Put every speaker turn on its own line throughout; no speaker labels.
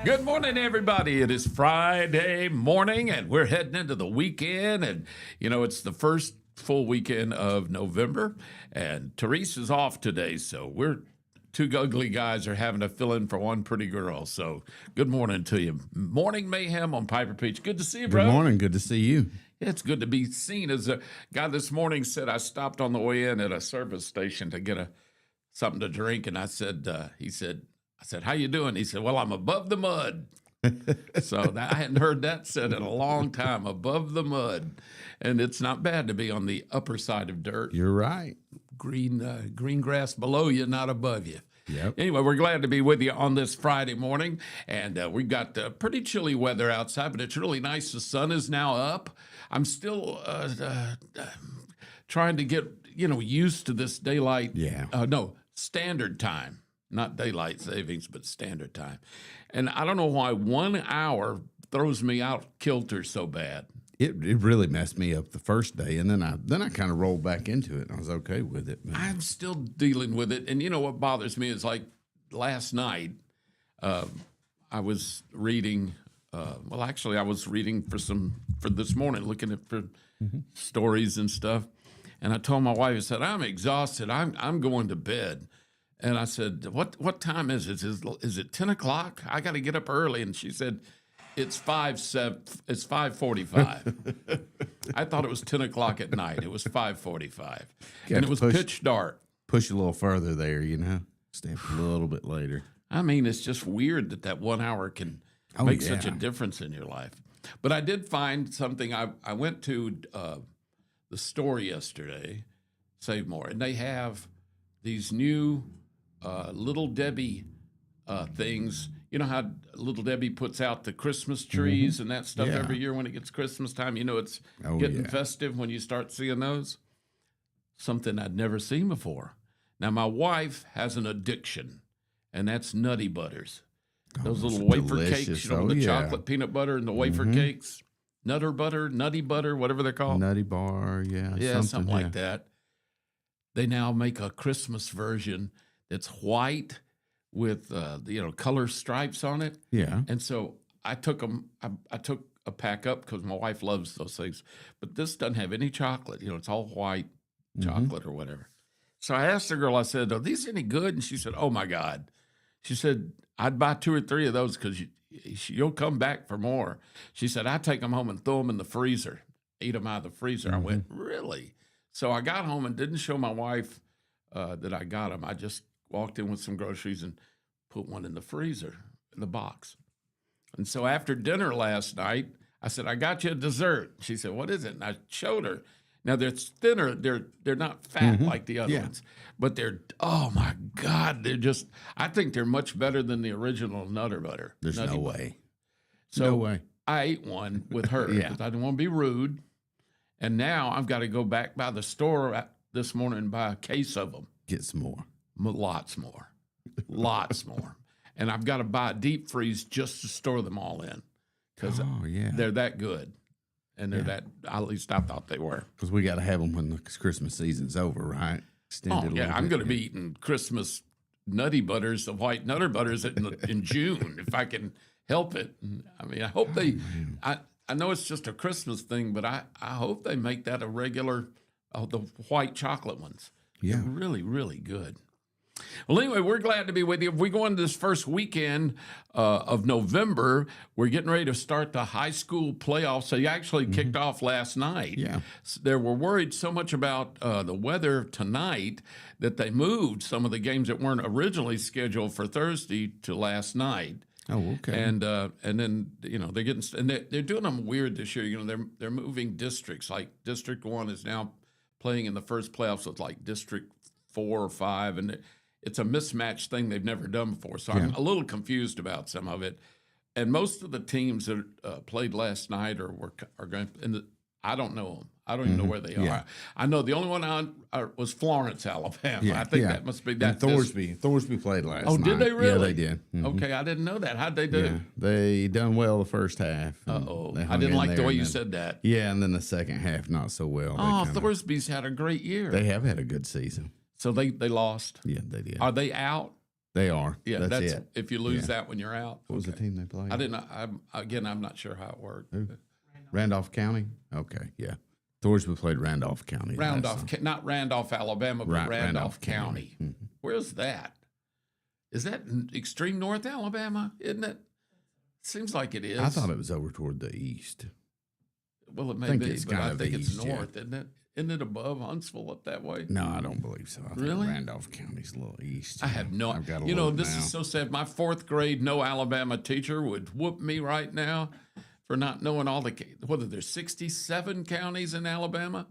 Good morning, everybody. It is Friday morning, and we're heading into the weekend. And, it's the first full weekend of November, and Therese is off today. So we're two ugly guys are having to fill in for one pretty girl. So good morning to you. Morning Mayhem on Piper Peach. Good to see you, bro.
Good morning. Good to see you.
It's good to be seen. As a guy this morning said, I stopped on the way in at a service station to get something to drink, and I said, I said, how you doing? He said, well, I'm above the mud. So I hadn't heard that said in a long time, above the mud. And it's not bad to be on the upper side of dirt.
You're right.
Green grass below you, not above you.
Yep.
Anyway, we're glad to be with you on this Friday morning. And we've got pretty chilly weather outside, but it's really nice. The sun is now up. I'm still trying to get, used to this daylight.
Yeah.
Standard time. Not daylight savings, but standard time. And I don't know why 1 hour throws me out kilter so bad.
It really messed me up the first day, and then I kind of rolled back into it, and I was okay with it. But
I'm still dealing with it. And what bothers me is like last night, I was reading. I was reading for this morning, looking at for stories and stuff. And I told my wife, I said, I'm exhausted. I'm going to bed. And I said, what time is it? Is it 10 o'clock? I got to get up early. And she said, it's 5:45. I thought it was 10 o'clock at night. It was 5:45. And it was pitch dark.
Push a little further there, Stay up a little bit later.
I mean, it's just weird that 1 hour can make such a difference in your life. But I did find something. I went to the store yesterday, Save More, and they have these new Little Debbie things. You know how Little Debbie puts out the Christmas trees and that stuff every year when it gets Christmas time? It's getting festive when you start seeing those. Something I'd never seen before. Now, my wife has an addiction, and that's Nutty Butters. Those little wafer cakes, the chocolate peanut butter and the wafer cakes. Nutter butter, nutty butter, whatever they're called.
Nutty bar,
something like that. They now make a Christmas version that's white with color stripes on it.
Yeah.
And so I took them. I took a pack up because my wife loves those things. But this doesn't have any chocolate. It's all white chocolate or whatever. So I asked the girl. I said, "Are these any good?" And she said, "Oh my God." She said, "I'd buy 2 or 3 of those because you'll come back for more." She said, "I take them home and throw them in the freezer, eat them out of the freezer." I went, "Really?" So I got home and didn't show my wife that I got them. I just walked in with some groceries and put one in the freezer, in the box. And so after dinner last night, I said, "I got you a dessert." She said, "What is it?" And I showed her. Now they're thinner. They're not fat like the other ones, but they're, oh my God, I think they're much better than the original Nutter Butter.
There's no way.
So
no way.
I ate one with her because I didn't want to be rude. And now I've got to go back by the store this morning and buy a case of them.
Get some more.
Lots more. Lots more. And I've got to buy a deep freeze just to store them all in because they're that good. And they're that, at least I thought they were.
Because we got to have them when the Christmas season's over, right?
Extended I'm going to be eating Christmas Nutty Butters, the white Nutter Butters in June, if I can help it. I mean, I hope I know it's just a Christmas thing, but I hope they make that a regular, the white chocolate ones.
Yeah.
They're really, really good. Well, anyway, we're glad to be with you. If we go into this first weekend of November, we're getting ready to start the high school playoffs. They actually kicked off last night.
Yeah.
They were worried so much about the weather tonight that they moved some of the games that weren't originally scheduled for Thursday to last night.
Oh, okay.
And then they're getting they're doing them weird this year. They're moving districts. Like District 1 is now playing in the first playoffs with like District 4 or 5, and it's a mismatched thing they've never done before. So I'm a little confused about some of it. And most of the teams that played last night are going. I don't know them. I don't even know where they are. I know the only one was Florence, Alabama.
Yeah,
I think that must be that.
And Thorsby played last night.
Oh, did they really?
Yeah, they did.
Okay, I didn't know that. How'd they do?
Yeah, they done well the first half.
Uh-oh. I didn't like the way you said that.
Yeah, and then the second half, not so well.
Thorsby's had a great year.
They have had a good season.
So they lost?
Yeah, they did.
Are they out?
They are.
Yeah,
that's it.
if you lose that when you're out.
What was the team they played?
I didn't. I'm not sure how it worked.
Who? Randolph County. Okay, yeah. Thorsby played Randolph County.
Not Randolph, Alabama, but
Right,
Randolph County.
Mm-hmm.
Where's that? Is that in extreme North Alabama? Isn't it? Seems like it is.
I thought it was over toward the east.
Well, it may
think
be,
it's
but
kind
I
of
think it's
east, yeah.
north, isn't it? Isn't it above Huntsville up that way?
No, I don't believe so. I think
Really?
Randolph County's a little east.
I have no.
I've got to
You know,
look
this
now.
is so sad. My fourth grade no Alabama teacher would whoop me right now for not knowing all the whether there's 67 counties in Alabama,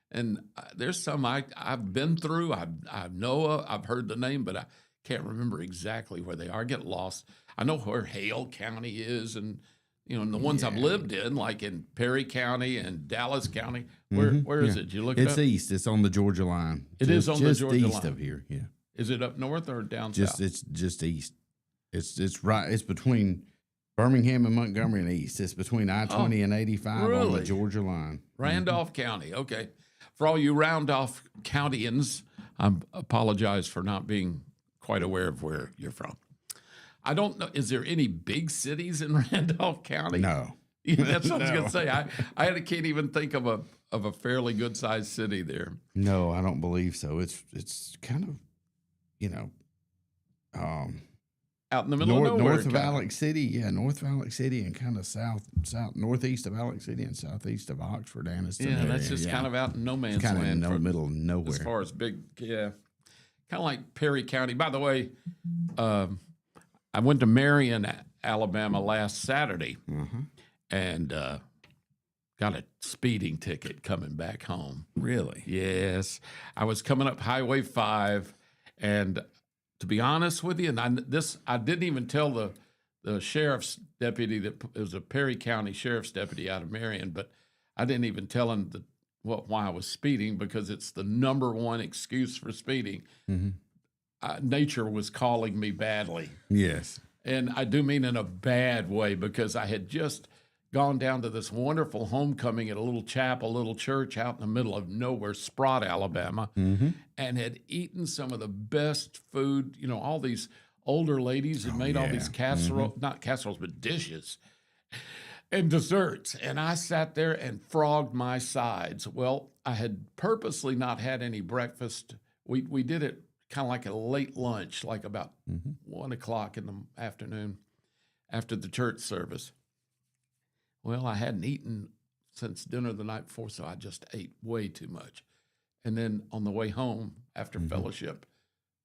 and there's some I've been through. I know I've heard the name, but I can't remember exactly where they are. I get lost. I know where Hale County is, and and the ones I've lived in, like in Perry County and Dallas County. Where is it? Did you look it up?
It's east. It's on the Georgia line.
It is on the
just
Georgia
east
line.
of here. Yeah.
Is it up north or down south?
It's just east. It's right. It's between Birmingham and Montgomery and east. It's between I-20 and 85 on the
really?
Georgia line.
Randolph County. Okay. For all you Randolph Countyans, I apologize for not being quite aware of where you're from. I don't know. Is there any big cities in Randolph County?
No.
That's what I was going
No.
to say. I can't even think of a fairly good sized city there.
No, I don't believe so. It's kind of,
Out in the middle of nowhere.
north of
kinda.
Alex City. Yeah, north of Alex City and kind of northeast of Alex City and southeast of Oxford, Anniston.
Yeah,
area.
that's just kind of out in no man's
kind of in
land.
the middle of nowhere.
As far as big, yeah. Kind of like Perry County. By the way, I went to Marion, Alabama last Saturday and got a speeding ticket coming back home.
Really?
Yes. I was coming up Highway 5, and to be honest with you, and I didn't even tell the sheriff's deputy that it was a Perry County sheriff's deputy out of Marion, but I didn't even tell him why I was speeding, because it's the number one excuse for speeding. Nature was calling me badly.
Yes.
And I do mean in a bad way, because I had just gone down to this wonderful homecoming at a little chapel, little church out in the middle of nowhere, Sprott, Alabama, and had eaten some of the best food. All these older ladies had made all these not casseroles, but dishes and desserts. And I sat there and frogged my sides. Well, I had purposely not had any breakfast. We did it kind of like a late lunch, like about 1 o'clock in the afternoon after the church service. Well, I hadn't eaten since dinner the night before, so I just ate way too much. And then on the way home after fellowship,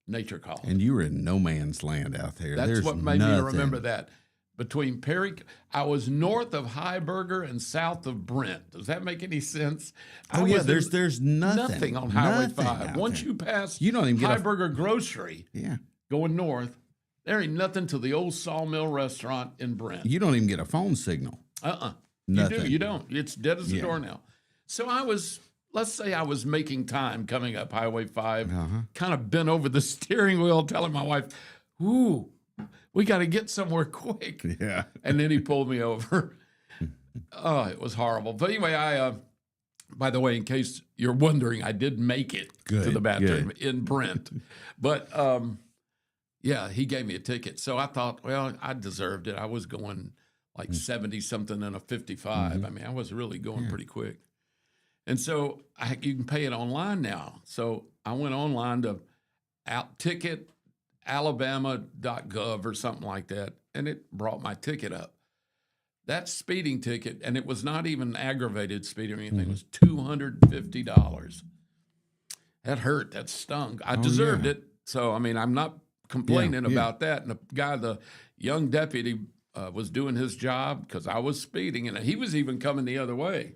nature called.
And you were in no man's land out there.
That's
There's
what made me
nothing.
remember that. Between Perry, I was north of Heiberger and south of Brent. Does that make any sense?
Oh, yeah, there's
nothing on Highway
Nothing
5.
out
Once
there.
you pass
You don't even get a-
Heiberger Grocery
Yeah.
going north, there ain't nothing to the old Sawmill restaurant in Brent.
You don't even get a phone signal. Nothing.
You don't. It's dead as a
Yeah.
doornail. So let's say I was making time coming up Highway 5, kind of bent over the steering wheel, telling my wife, ooh, we got to get somewhere quick.
Yeah.
And then he pulled me over. Oh, it was horrible. But anyway, by the way, in case you're wondering, I did make it to the
Good,
bathroom in Brent. But yeah, he gave me a ticket. So I thought, well, I deserved it. I was going like 70 something and a 55. I mean, I was really going pretty quick. And so you can pay it online now. So I went online to ticketalabama.gov or something like that, and it brought my ticket up. That speeding ticket, and it was not even aggravated speeding or anything, it was $250. That hurt. That stung. I deserved it. So, I mean, I'm not complaining about that. And the young deputy was doing his job because I was speeding, and he was even coming the other way.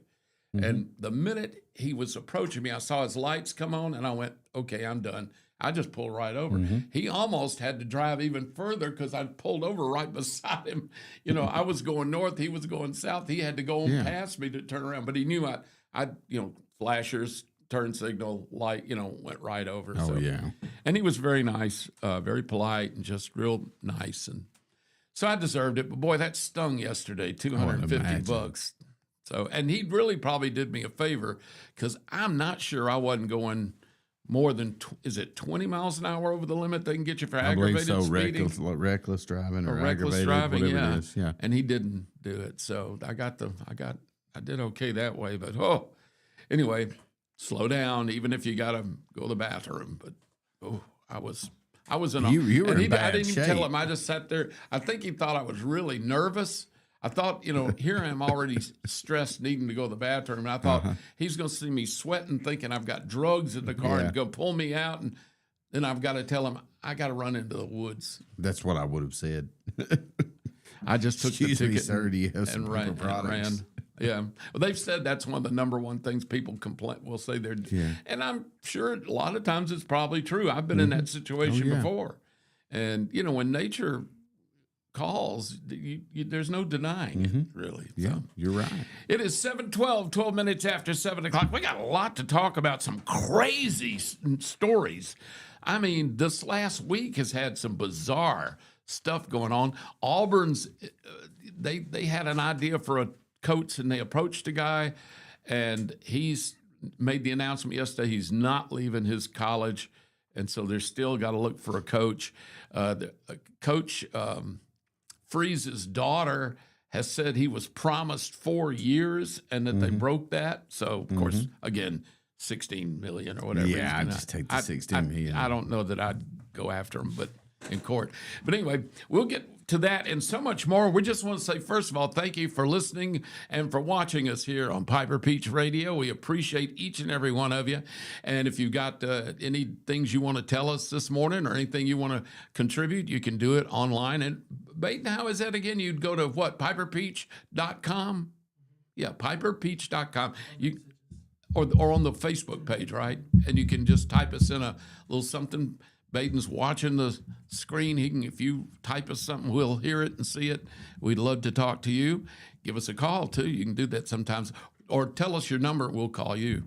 And the minute he was approaching me, I saw his lights come on, and I went, okay, I'm done. I just pulled right over. He almost had to drive even further because I pulled over right beside him. I was going north, he was going south. He had to go on past me to turn around, but he knew I flashers, turn signal, light, went right over.
Oh,
so.
yeah.
And he was very nice, very polite, and just real nice. And so I deserved it. But boy, that stung yesterday, $250. So, and he really probably did me a favor because I'm not sure I wasn't going more than, is it 20 miles an hour over the limit they can get you for
I believe
aggravated
so.
speeding?
Reckless driving or
Reckless
aggravated,
driving,
whatever
yeah.
it is. Yeah.
And he didn't do it. So I did okay that way. But, anyway, slow down, even if you got to go to the bathroom. But, I was in a,
You were
and
in
I
bad
didn't even
shape.
tell him. I just sat there. I think he thought I was really nervous. I thought, here I am already stressed, needing to go to the bathroom. And I thought he's going to see me sweating, thinking I've got drugs in the car and go pull me out. And then I've got to tell him I got to run into the woods.
That's what I would have said.
I just took
Excuse
the
me,
ticket
sir, do you have some
and
paper
ran.
products?
Yeah. Well, they've said that's one of the number one things people complain. Will say they're, and I'm sure a lot of times it's probably true. I've been in that situation before. And, when nature calls, there's no denying it, really.
Yeah,
So.
you're right.
It is 7:12, 12 minutes after 7 o'clock. We got a lot to talk about, some crazy stories. I mean, this last week has had some bizarre stuff going on. Auburn's, they had an idea for a coach, and they approached a guy, and he's made the announcement yesterday he's not leaving his college, and so they're still got to look for a coach. Coach Freeze's daughter has said he was promised 4 years and that they broke that. So, of course, again, $16 million or whatever.
Yeah, I'd just take the $16 million.
I don't know that I'd go after him, but in court. But anyway, we'll get to that and so much more. We just want to say, first of all, thank you for listening and for watching us here on Piper Peach Radio. We appreciate each and every one of you. And if you've got any things you want to tell us this morning or anything you want to contribute, you can do it online. And Baden, how is that again? You'd go to what, piperpeach.com? Yeah, piperpeach.com. Or on the Facebook page, right? And you can just type us in a little something. Baden's watching the screen. If you type us something, we'll hear it and see it. We'd love to talk to you. Give us a call, too. You can do that sometimes. Or tell us your number, we'll call you.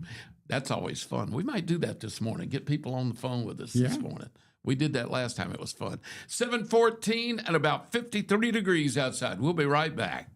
That's always fun. We might do that this morning, get people on the phone with us this morning. We did that last time. It was fun. 7:14 and about 53 degrees outside. We'll be right back.